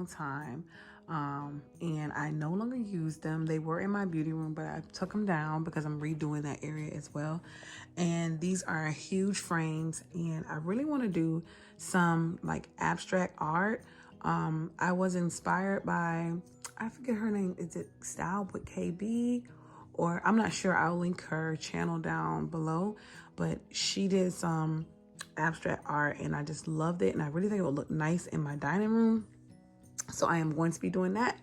long time. And I no longer use them. They were in my beauty room, but I took them down because I'm redoing that area as well. And these are huge frames, and I really want to do some like abstract art. I was inspired by, I forget her name, is it Style with KB? Or I'm not sure. I'll link her channel down below, but she did some abstract art and I just loved it, and I really think it would look nice in my dining room. So I am going to be doing that,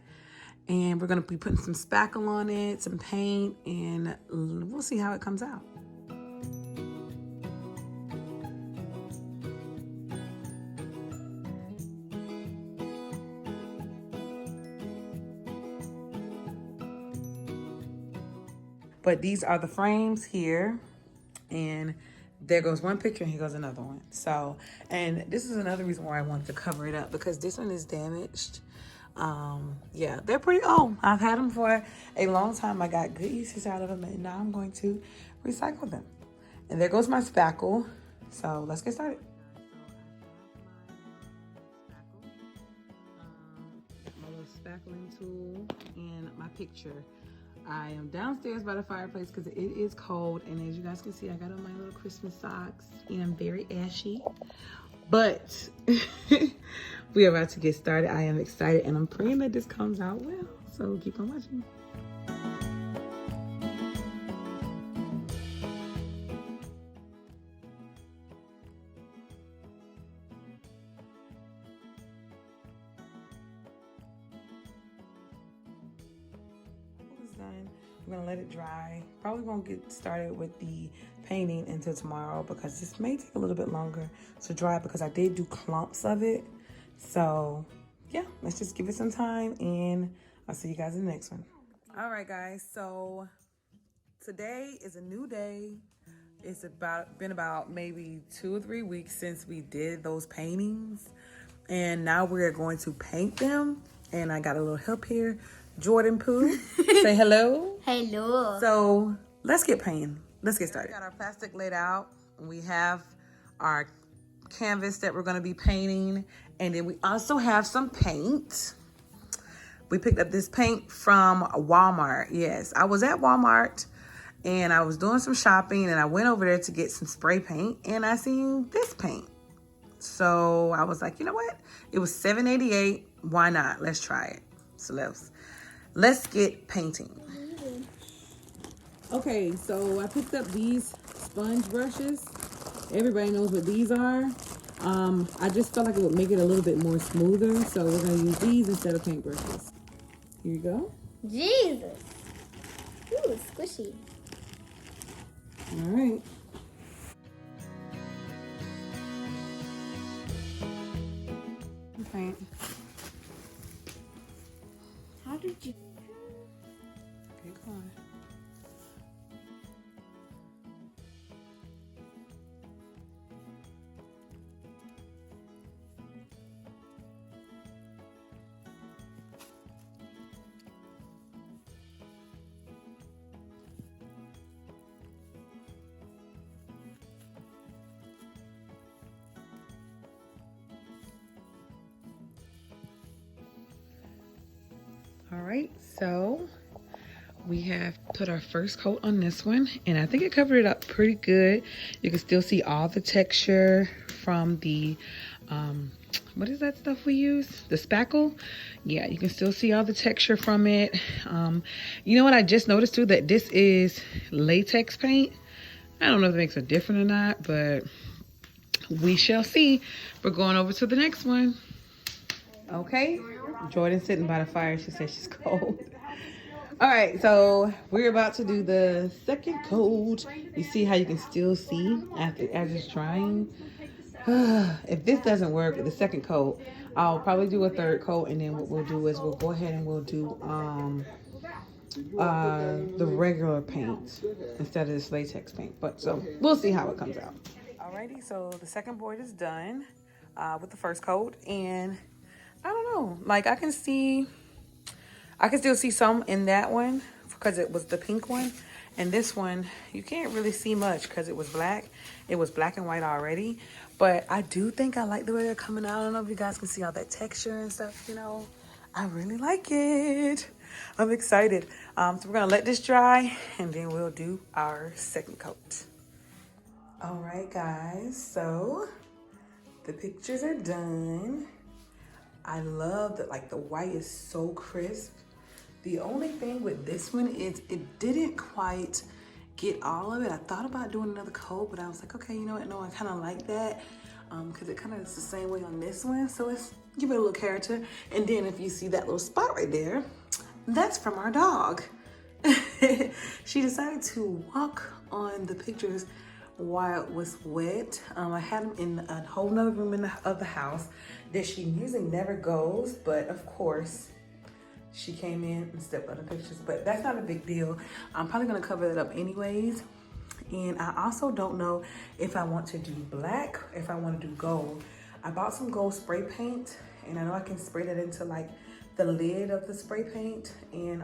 and we're going to be putting some spackle on it, some paint, and we'll see how it comes out. But these are the frames here, and there goes one picture and here goes another one. So, and this is another reason why I wanted to cover it up, because this one is damaged. Yeah, they're pretty old. I've had them for a long time. I got good uses out of them, and now I'm going to recycle them. And there goes my spackle. So let's get started. My little spackling tool and my picture. I am downstairs by the fireplace because it is cold, and as you guys can see, I got on my little Christmas socks and I'm very ashy, but we are about to get started. I am excited and I'm praying that this comes out well, so keep on watching. Done. I'm gonna let it dry. Probably won't get started with the painting until tomorrow because this may take a little bit longer to dry because I did do clumps of it. So yeah, let's just give it some time and I'll see you guys in the next one. All right, guys, so today is a new day. It's been about maybe 2 or 3 weeks since we did those paintings, and now we're going to paint them. And I got a little help here. Jordan Pooh, say hello. Hello. So let's get painting. Let's get started. We got our plastic laid out. We have our canvas that we're going to be painting, and then we also have some paint. We picked up this paint from Walmart. Yes, I was at Walmart and I was doing some shopping, and I went over there to get some spray paint, and I seen this paint. So I was like, you know what? It was $7.88. Why not? Let's try it. So let's get painting. Okay, so I picked up these sponge brushes. Everybody knows what these are. I just felt like it would make it a little bit more smoother, so we're gonna use these instead of paint brushes. Here you go. Jesus. Ooh, squishy. All right. Paint. How did you? Keep going. All right, so we have put our first coat on this one, and I think it covered it up pretty good. You can still see all the texture from the, what is that stuff we use? The spackle? Yeah, you can still see all the texture from it. You know what I just noticed too? That this is latex paint. I don't know if it makes a difference or not, but we shall see. We're going over to the next one. Okay, Jordan's sitting by the fire. She says she's cold. All right, so we're about to do the second coat. You see how you can still see as it's drying. If this doesn't work, the second coat, I'll probably do a third coat, and then what we'll do is we'll go ahead and we'll do the regular paint instead of this latex paint. But so we'll see how it comes out. Alrighty, so the second board is done with the first coat, and I don't know, like I can still see some in that one because it was the pink one. And this one, you can't really see much because it was black. It was black and white already. But I do think I like the way they're coming out. I don't know if you guys can see all that texture and stuff, you know. I really like it. I'm excited. So we're going to let this dry and then we'll do our second coat. All right, guys. So the pictures are done. I love that, like, the white is so crisp. The only thing with this one is it didn't quite get all of it. I thought about doing another coat, but I was like, okay, you know what? No, I kind of like that because it kind of is the same way on this one. So it's give it a little character. And then if you see that little spot right there, that's from our dog. She decided to walk on the pictures while it was wet. I had them in a whole nother room of the house that she usually never goes, but of course, she came in and stepped on the pictures, but that's not a big deal. I'm probably gonna cover it up anyways. And I also don't know if I want to do black, if I want to do gold. I bought some gold spray paint, and I know I can spray that into like the lid of the spray paint, and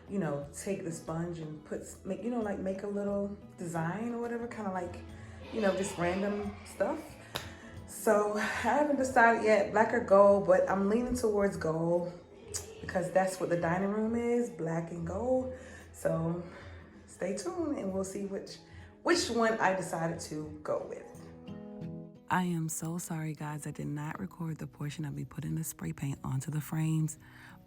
you know, take the sponge and make a little design or whatever, kind of like, you know, just random stuff. So I haven't decided yet, black or gold, but I'm leaning towards gold, because that's what the dining room is, black and gold. So stay tuned and we'll see which one I decided to go with. I am so sorry, guys. I did not record the portion of me putting the spray paint onto the frames,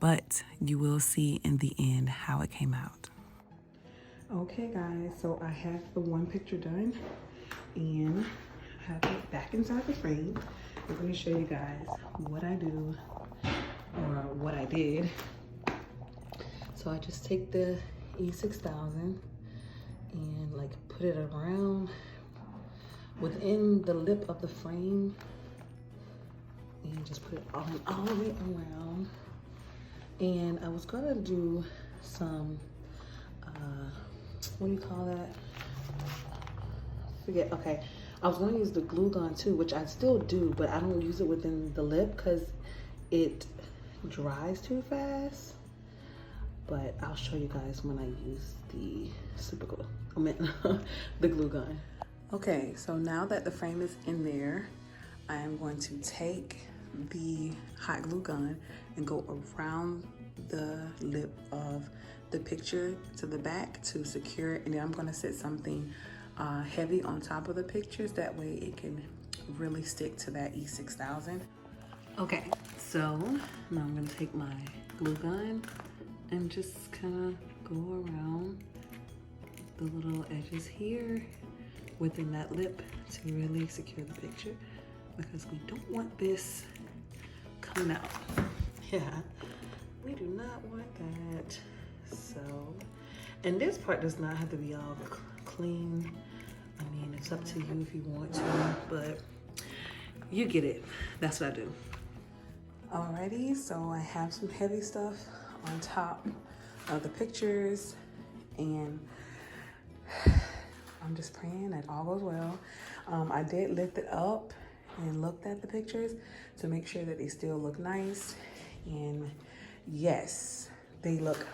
but you will see in the end how it came out. Okay, guys, so I have the one picture done and I have it back inside the frame. I'm going to show you guys what I do, or what I did. So I just take the E6000 and like put it around within the lip of the frame and just put it all the way around. And I was gonna do some what do you call that? Forget. Okay, I was gonna use the glue gun too, which I still do, but I don't use it within the lip because it dries too fast. But I'll show you guys when I use the super glue. I meant the glue gun. Okay, so now that the frame is in there, I am going to take the hot glue gun and go around the lip of the picture to the back to secure it. And then I'm gonna set something heavy on top of the pictures. That way it can really stick to that E6000. Okay, so now I'm gonna take my glue gun and just kind of go around the little edges here within that lip to really secure the picture, because we don't want this coming out. Yeah, we do not want that. So, and this part does not have to be all clean. I mean, it's up to you if you want to, but you get it. That's what I do. Alrighty, so I have some heavy stuff on top of the pictures, and I'm just praying that all goes well. I did lift it up and looked at the pictures to make sure that they still look nice, and yes, they look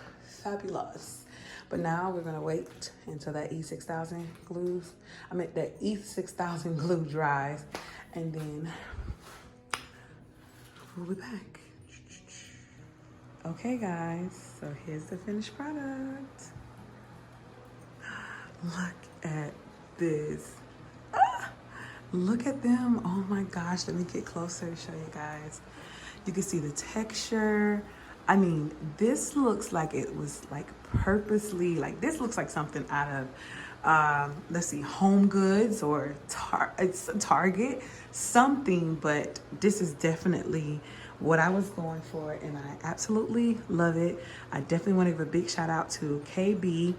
fabulous. But now we're gonna wait until that E6000 that E6000 glue dries, and then we'll be back. Okay, guys, so here's the finished product. Look at this. Look at them. Oh my gosh, let me get closer to show you guys. You can see the texture. I mean, this looks like it was like purposely, like this looks like something out of, let's see, Home Goods or it's Target, something, but this is definitely what I was going for, and I absolutely love it. I definitely want to give a big shout out to KB.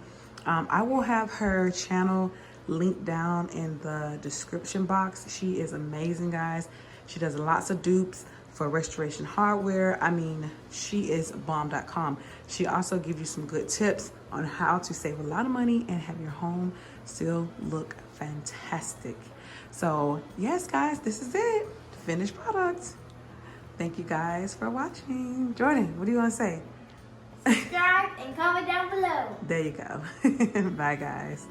I will have her channel linked down in the description box. She is amazing, guys. She does lots of dupes for Restoration Hardware. I mean, she is bomb.com. She also gives you some good tips on how to save a lot of money and have your home still look fantastic. So yes, guys, this is it. Finished product. Thank you guys for watching. Jordan, what do you want to say? subscribe, and comment down below. There you go. Bye, guys.